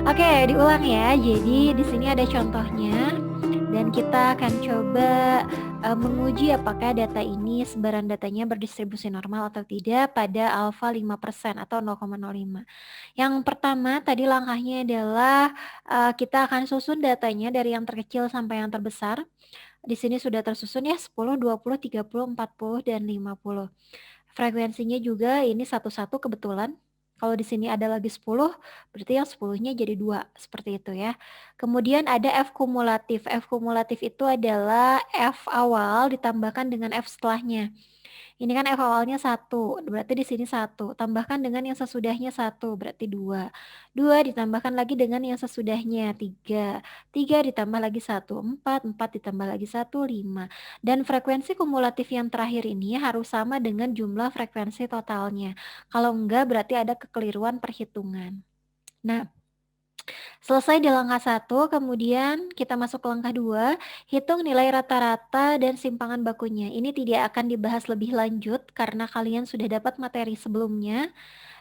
Oke, diulang ya. Jadi di sini ada contohnya dan kita akan coba menguji apakah data ini sebaran datanya berdistribusi normal atau tidak pada alfa 5% atau 0,05. Yang pertama tadi langkahnya adalah kita akan susun datanya dari yang terkecil sampai yang terbesar. Di sini sudah tersusun ya 10, 20, 30, 40, dan 50. Frekuensinya juga ini satu-satu kebetulan. Kalau di sini ada lagi 10, berarti yang 10-nya jadi 2, seperti itu ya. Kemudian ada F kumulatif. F kumulatif itu adalah F awal ditambahkan dengan F setelahnya. Ini kan F awalnya 1, berarti di sini 1. Tambahkan dengan yang sesudahnya 1, berarti 2. 2 ditambahkan lagi dengan yang sesudahnya 3. 3 ditambah lagi 1, 4. 4 ditambah lagi 1, 5. Dan frekuensi kumulatif yang terakhir ini harus sama dengan jumlah frekuensi totalnya. Kalau enggak berarti ada kekeliruan perhitungan. Nah, selesai di langkah 1, kemudian kita masuk ke langkah 2, hitung nilai rata-rata dan simpangan bakunya. Ini tidak akan dibahas lebih lanjut karena kalian sudah dapat materi sebelumnya,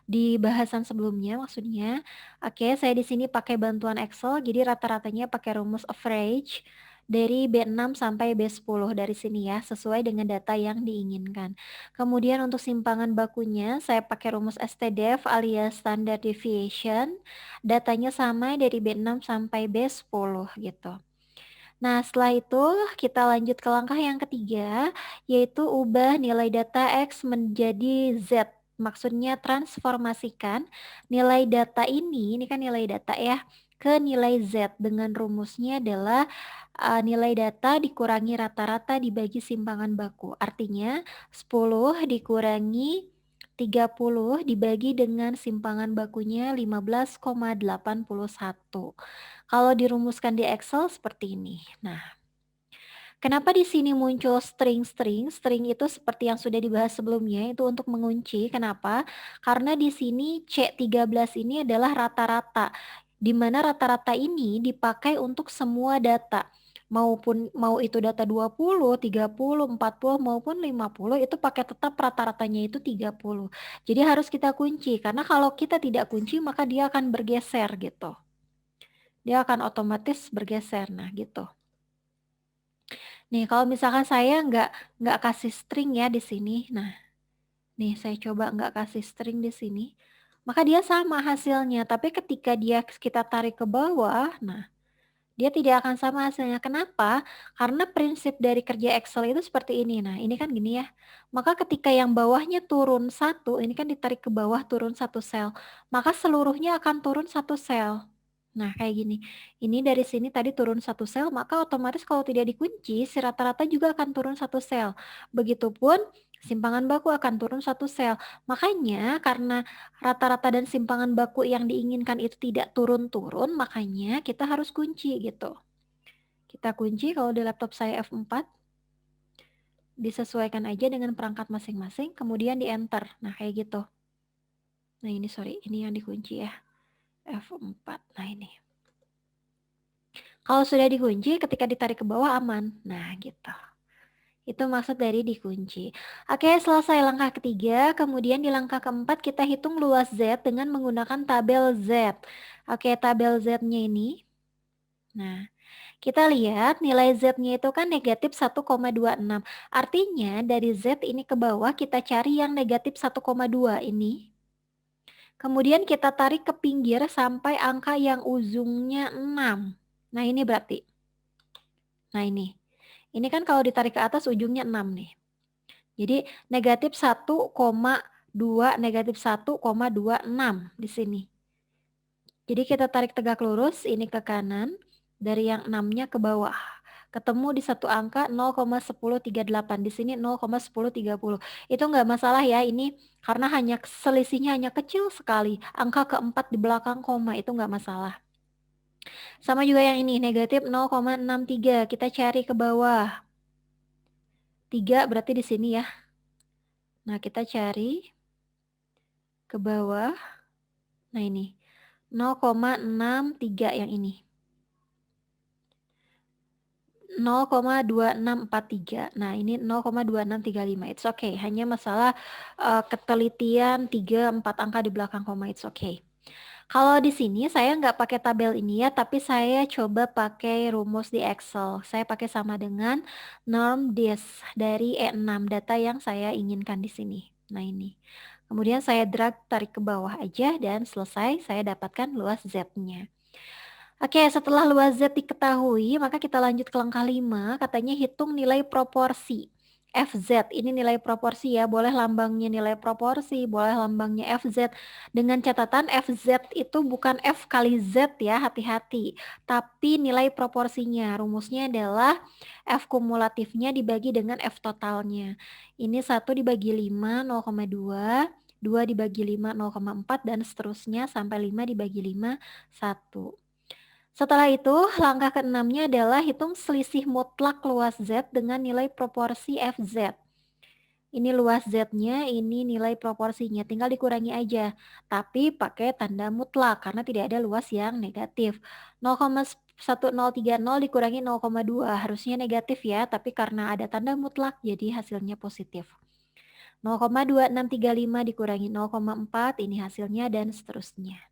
di bahasan sebelumnya maksudnya. Oke, saya di sini pakai bantuan Excel, jadi rata-ratanya pakai rumus average dari B6 sampai B10 dari sini ya, sesuai dengan data yang diinginkan. Kemudian untuk simpangan bakunya, saya pakai rumus STDEV alias standard deviation. Datanya sama dari B6 sampai B10 gitu. Nah, setelah itu kita lanjut ke langkah yang ketiga, yaitu ubah nilai data X menjadi Z. Maksudnya transformasikan nilai data ini kan nilai data ya, ke nilai Z dengan rumusnya adalah nilai data dikurangi rata-rata dibagi simpangan baku. Artinya 10 dikurangi 30 dibagi dengan simpangan bakunya 15,81. Kalau dirumuskan di Excel seperti ini. Nah, kenapa di sini muncul string-string? String itu seperti yang sudah dibahas sebelumnya, itu untuk mengunci. Kenapa? Karena di sini C13 ini adalah rata-rata, di mana rata-rata ini dipakai untuk semua data. Mau itu data 20, 30, 40 maupun 50 itu pakai tetap rata-ratanya itu 30. Jadi harus kita kunci karena kalau kita tidak kunci maka dia akan bergeser gitu. Dia akan otomatis bergeser. Nah, gitu. Nih, kalau misalkan saya nggak kasih string ya di sini. Nah, nih saya coba nggak kasih string di sini. Maka dia sama hasilnya, tapi ketika kita tarik ke bawah, nah dia tidak akan sama hasilnya. Kenapa? Karena prinsip dari kerja Excel itu seperti ini. Nah, ini kan gini ya. Maka ketika yang bawahnya turun satu, ini kan ditarik ke bawah turun satu sel, maka seluruhnya akan turun satu sel. Nah, kayak gini. Ini dari sini tadi turun satu sel, maka otomatis kalau tidak dikunci, si rata-rata juga akan turun satu sel. Begitupun simpangan baku akan turun satu sel. Makanya karena rata-rata dan simpangan baku yang diinginkan itu tidak turun-turun, makanya kita harus kunci gitu. Kita kunci kalau di laptop saya F4, disesuaikan aja dengan perangkat masing-masing, kemudian di enter. Nah, kayak gitu. Nah, ini sorry, ini yang dikunci ya. F4, nah ini. Kalau sudah dikunci, ketika ditarik ke bawah aman. Nah, gitu. Itu maksud dari dikunci. Oke, selesai langkah ketiga. Kemudian di langkah keempat kita hitung luas Z dengan menggunakan tabel Z. Oke, tabel Z-nya ini. Nah, kita lihat nilai Z-nya itu kan negatif 1,26. Artinya dari Z ini ke bawah kita cari yang negatif 1,2 ini. Kemudian kita tarik ke pinggir sampai angka yang ujungnya 6. Nah, ini berarti. Nah, ini. Ini kan kalau ditarik ke atas ujungnya 6 nih. Jadi negatif 1,2 negatif 1,26 di sini. Jadi kita tarik tegak lurus ini ke kanan dari yang 6-nya ke bawah. Ketemu di satu angka 0,1038. Di sini 0,1030. Itu nggak masalah ya ini karena selisihnya hanya kecil sekali. Angka keempat di belakang koma itu nggak masalah. Sama juga yang ini negatif 0,63. Kita cari ke bawah. 3 berarti di sini ya. Nah, kita cari ke bawah. Nah, ini 0,63 yang ini. 0,2643. Nah, ini 0,2635. It's okay. Hanya masalah ketelitian 3 4 angka di belakang koma. It's okay. Kalau di sini saya nggak pakai tabel ini ya, tapi saya coba pakai rumus di Excel. Saya pakai sama dengan norm dis dari E6 data yang saya inginkan di sini. Nah ini. Kemudian saya drag tarik ke bawah aja dan selesai saya dapatkan luas Z-nya. Oke, setelah luas Z diketahui, maka kita lanjut ke langkah 5, katanya hitung nilai proporsi. FZ, ini nilai proporsi ya, boleh lambangnya nilai proporsi, boleh lambangnya FZ. Dengan catatan FZ itu bukan F kali Z ya, hati-hati. Tapi nilai proporsinya, rumusnya adalah F kumulatifnya dibagi dengan F totalnya. Ini 1 dibagi 5, 0,2, 2 dibagi 5, 0,4, dan seterusnya sampai 5 dibagi 5, 1. Setelah itu, langkah keenamnya adalah hitung selisih mutlak luas Z dengan nilai proporsi FZ. Ini luas Z-nya, ini nilai proporsinya, tinggal dikurangi aja. Tapi pakai tanda mutlak karena tidak ada luas yang negatif. 0,1030 dikurangi 0,2 harusnya negatif ya, tapi karena ada tanda mutlak jadi hasilnya positif. 0,2635 dikurangi 0,4 ini hasilnya dan seterusnya.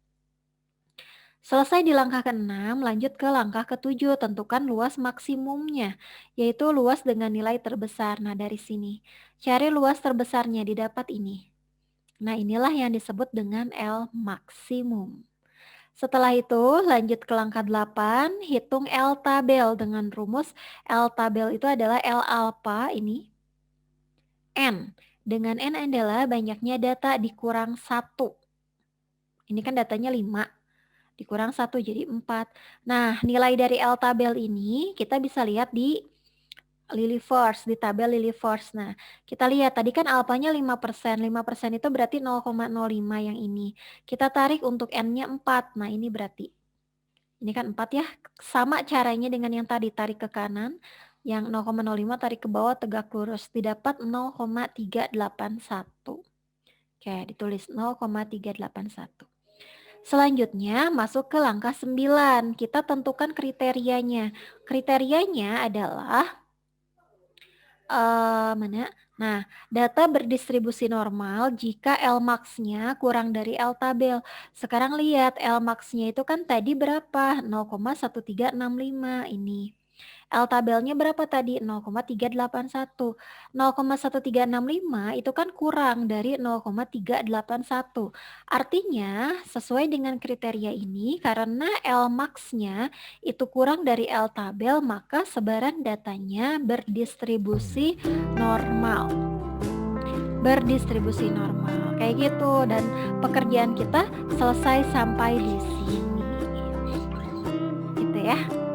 Selesai di langkah ke-6, lanjut ke langkah ke-7, tentukan luas maksimumnya, yaitu luas dengan nilai terbesar. Nah, dari sini, cari luas terbesarnya, didapat ini. Nah, inilah yang disebut dengan L maksimum. Setelah itu, lanjut ke langkah 8, hitung L tabel dengan rumus L tabel itu adalah L alpha ini, N. Dengan N adalah banyaknya data dikurang 1. Ini kan datanya 5. Dikurang 1 jadi 4. Nah, nilai dari L tabel ini kita bisa lihat di Lilieforce, di tabel Lilieforce. Nah, kita lihat tadi kan alfanya 5%. 5% itu berarti 0,05 yang ini. Kita tarik untuk N-nya 4. Nah, ini berarti. Ini kan 4 ya. Sama caranya dengan yang tadi, tarik ke kanan. Yang 0,05 tarik ke bawah tegak lurus. Didapat 0,381. Oke, ditulis 0,381. Selanjutnya masuk ke langkah 9, kita tentukan kriterianya. Kriterianya adalah mana? Nah, data berdistribusi normal jika L max-nya kurang dari L tabel. Sekarang lihat L max-nya itu kan tadi berapa? 0,1365 ini. L tabelnya berapa tadi? 0,381. 0,1365 itu kan kurang dari 0,381. Artinya sesuai dengan kriteria ini karena L max-nya itu kurang dari L tabel maka sebaran datanya berdistribusi normal. Berdistribusi normal kayak gitu dan pekerjaan kita selesai sampai di sini. Gitu ya.